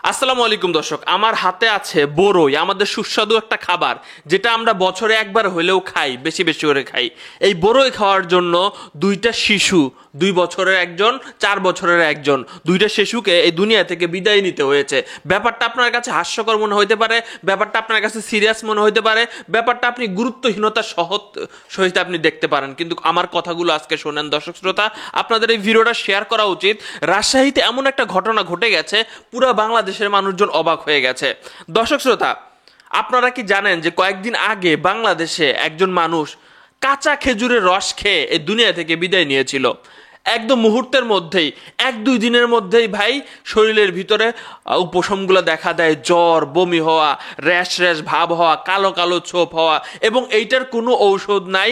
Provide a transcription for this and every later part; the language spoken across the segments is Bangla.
আসসালামু আলাইকুম দর্শক, আমার হাতে আছে বড়ই, আমাদের সুস্বাদু একটা খাবার যেটা আমরা বছরে একবার হলেও খাই, বেশি বেশি করে খাই। এই বড়ই খাওয়ার জন্য দুইটা শিশু, 2 বছরের একজন, 4 বছরের একজন, দুইটা শিশুকে এই দুনিয়া থেকে বিদায় নিতে হয়েছে। ব্যাপারটা আপনার কাছে হাস্যকর মনে হইতে পারে, ব্যাপারটা আপনার কাছে সিরিয়াস মনে হইতে পারে, ব্যাপারটা আপনি গুরুত্বহীনতা সহিত আপনি দেখতে পারেন, কিন্তু আমার কথাগুলো আজকে শোনেন দর্শক শ্রোতা। আপনাদের এই ভিডিওটা শেয়ার করা উচিত। রাজশাহীতে এমন একটা ঘটনা ঘটে গেছে, পুরো বাংলাদেশের মানুষজন অবাক হয়ে গেছে। দর্শক শ্রোতা, আপনারা কি জানেন যে কয়েকদিন আগে বাংলাদেশে একজন মানুষ কাঁচা খেজুরের রস খেয়ে এই দুনিয়া থেকে বিদায় নিয়েছিল। একদম মুহূর্তের মধ্যেই, 1-2 দিনের মধ্যেই ভাই শরীরের ভিতরে উপশমগুলো দেখা দেয়। জ্বর, বমি হওয়া, র্যাশ র্যাশ ভাব হওয়া, কালো কালো ছোপ হওয়া, এবং এইটার কোনো ঔষধ নাই।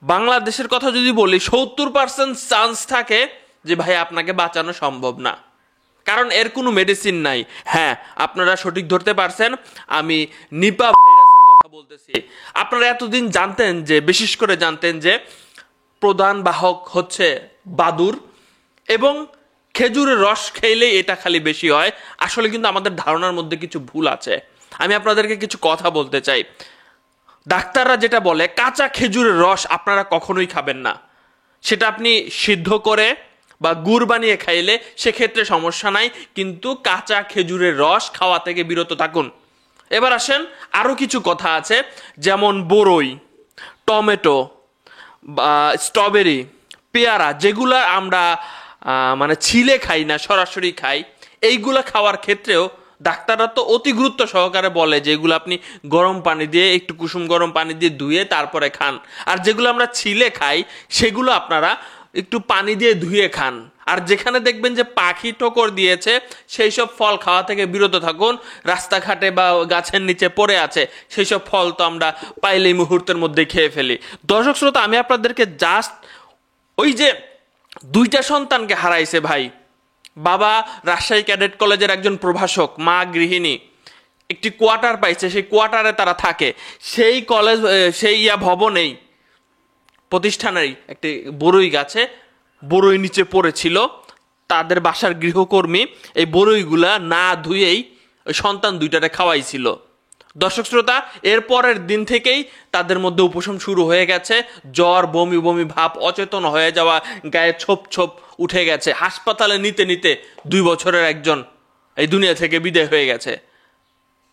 বাংলাদেশের কথা যদি বলি, 70% চান্স থাকে যে ভাই আপনাকে বাঁচানো সম্ভব না, কারণ এর কোনো মেডিসিন নাই। হ্যাঁ, আপনারা সঠিক ধরতে পারছেন, আমি নিপা ভাইরাসের কথা বলতেছি। আপনারা এতদিন জানতেন যে, বিশেষ করে জানতেন যে প্রধান বাহক হচ্ছে বাদুড়, এবং খেজুরের রস খেলেই এটা খালি বেশি হয়। আসলে কিন্তু আমাদের ধারণার মধ্যে কিছু ভুল আছে। আমি আপনাদেরকে কিছু কথা বলতে চাই। ডাক্তাররা যেটা বলে, কাঁচা খেজুরের রস আপনারা কখনোই খাবেন না। সেটা আপনি সিদ্ধ করে বা গুড় বানিয়ে খাইলে সেক্ষেত্রে সমস্যা নাই, কিন্তু কাঁচা খেজুরের রস খাওয়া থেকে বিরত থাকুন। এবার আসেন, আরও কিছু কথা আছে, যেমন বড়ই, টমেটো বা স্ট্রবেরি, পেয়ারা, যেগুলো আমরা মানে ছিলে খাই না, সরাসরি খাই। এইগুলা খাওয়ার ক্ষেত্রেও ডাক্তাররা তো অতি গুরুত্ব সহকারে বলে যে এগুলো আপনি গরম পানি দিয়ে, একটু কুসুম গরম পানি দিয়ে ধুয়ে তারপরে খান। আর যেগুলো আমরা ছিলে খাই সেগুলো আপনারা একটু পানি দিয়ে ধুয়ে খান। আর যেখানে দেখবেন যে পাখি ঠোকর দিয়েছে, সেই সব ফল খাওয়া থেকে বিরত থাকুন। রাস্তাঘাটে বা গাছের নিচে পড়ে আছে সেই সব ফল তো আমরা পাইলেই মুহূর্তের মধ্যে খেয়ে ফেলি। দর্শক শ্রোতা, আমি আপনাদেরকে জাস্ট ওই যে 2টা সন্তানকে হারাইছে ভাই, বাবা রাজশাহী ক্যাডেট কলেজের একজন প্রভাষক, মা গৃহিণী, একটি কোয়ার্টার পাইছে, সেই কোয়ার্টারে তারা থাকে। সেই কলেজ, সেই ভবনেই, প্রতিষ্ঠানেরই একটি বড়ই গাছে বড়ই নিচে পড়েছিল। তাদের বাসার গৃহকর্মী এই বড়ইগুলা না ধুয়েই ওই সন্তান 2টারে খাওয়াইছিল। দর্শক শ্রোতা, এর পরের দিন থেকেই তাদের মধ্যে উপশম শুরু হয়ে গেছে। জ্বর, বমি বমি ভাব, অচেতন হয়ে যাওয়া, গায়ে ছোপ ছোপ উঠে গেছে। হাসপাতালে নিতে নিতে 2 বছরের একজন এই দুনিয়া থেকে বিদায় হয়ে গেছে।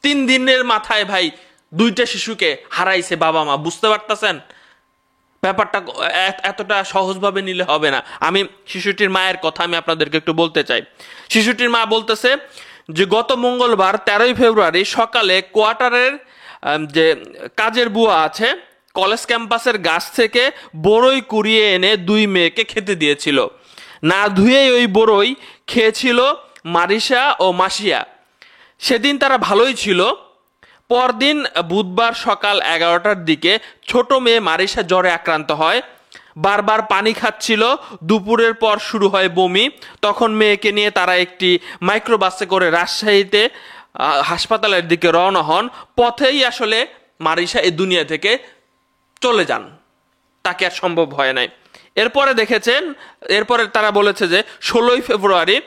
3 দিনের মাথায় ভাই 2টা শিশুকে হারাইছে বাবা মা। বুঝতে পারতেছেন ব্যাপারটা এতটা সহজভাবে নিলে হবে না। আমি শিশুটির মায়ের কথা আমি আপনাদেরকে একটু বলতে চাই। শিশুটির মা বলতেছে যে গত মঙ্গলবার 13ই ফেব্রুয়ারি সকালে কোয়ার্টারের যে কাজের বুয়া আছে, কলেজ ক্যাম্পাসের গাছ থেকে বড়ই কুড়িয়ে এনে 2 মেয়েকে খেতে দিয়েছিল। না ধুয়েই ওই বড়ই খেয়েছিল মারিসা ও মাসিয়া। সেদিন তারা ভালোই ছিল। পরদিন বুধবার সকাল 11টার দিকে ছোট মেয়ে মারিসা জ্বরে আক্রান্ত হয়, বারবার পানি খাচ্ছিল। দুপুরের পর শুরু হয় বমি। তখন মেয়েকে নিয়ে তারা একটি মাইক্রোবাসে করে রাজশাহীতে হাসপাতালের দিকে রওনা হন। পথেই আসলে মারিসা এই দুনিয়া থেকে চলে যান, তাকে আর সম্ভব হয় নাই। এরপরে তারা বলেছে যে 16ই ফেব্রুয়ারি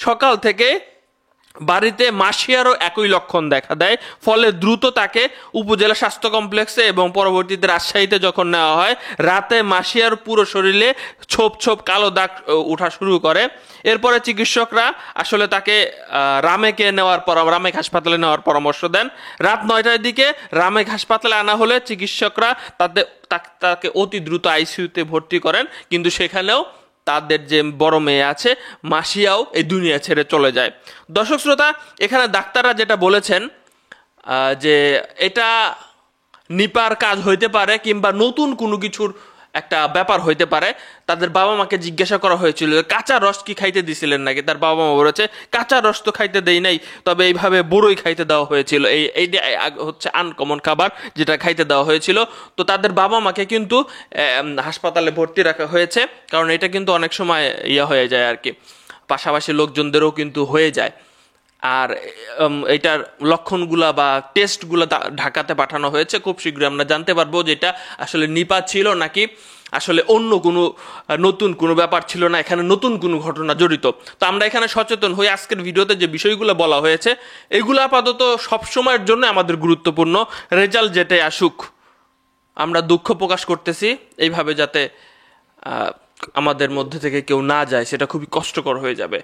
সকাল থেকে বাড়িতে মাসিয়ারও একই লক্ষণ দেখা দেয়। ফলে দ্রুত তাকে উপজেলা স্বাস্থ্য কমপ্লেক্সে এবং পরবর্তীতে রাজশাহীতে যখন নেওয়া হয়, রাতে মাসিয়ার পুরো শরীরে ছোপ ছোপ কালো দাগ ওঠা শুরু করে। এরপরে চিকিৎসকরা আসলে তাকে রামেক হাসপাতালে নেওয়ার পরামর্শ দেন। রাত 9টার দিকে রামেক হাসপাতালে আনা হলে চিকিৎসকরা তাকে অতি দ্রুত আইসিইউতে ভর্তি করেন, কিন্তু সেখানেও তাদের যে বড় মেয়ে আছে মাসিয়াও এই দুনিয়া ছেড়ে চলে যায়। দর্শক শ্রোতা, এখানে ডাক্তাররা যেটা বলেছেন যে এটা নিপার কাজ হইতে পারে, কিংবা নতুন কোনো কিছুর একটা ব্যাপার হইতে পারে। তাদের বাবা মাকে জিজ্ঞাসা করা হয়েছিল কাঁচা রস কি খাইতে দিছিলেন নাকি। তার বাবা মা বলেছে কাঁচা রস তো খাইতে দেই নাই, তবে এইভাবে বড়ই খাইতে দেওয়া হয়েছিল। এইটা হচ্ছে আনকমন খাবার যেটা খাইতে দেওয়া হয়েছিল। তো তাদের বাবা মাকে কিন্তু হাসপাতালে ভর্তি রাখা হয়েছে, কারণ এটা কিন্তু অনেক সময় হয়ে যায় আর কি, পাশাপাশি লোকজনদেরও কিন্তু হয়ে যায়। আর এটার লক্ষণগুলা বা টেস্টগুলো ঢাকাতে পাঠানো হয়েছে। খুব শীঘ্রই আমরা জানতে পারবো যে এটা আসলে নিপা ছিল নাকি আসলে অন্য কোনো নতুন কোনো ব্যাপার ছিল না, এখানে নতুন কোনো ঘটনা জড়িত। তো আমরা এখানে সচেতন হই, আজকের ভিডিওতে যে বিষয়গুলো বলা হয়েছে এগুলো আপাতত সবসময়ের জন্য আমাদের গুরুত্বপূর্ণ। রেজাল্ট যেটাই আসুক আমরা দুঃখ প্রকাশ করতেছি, এইভাবে যাতে আমাদের মধ্যে থেকে কেউ না যায়, সেটা খুবই কষ্টকর হয়ে যাবে।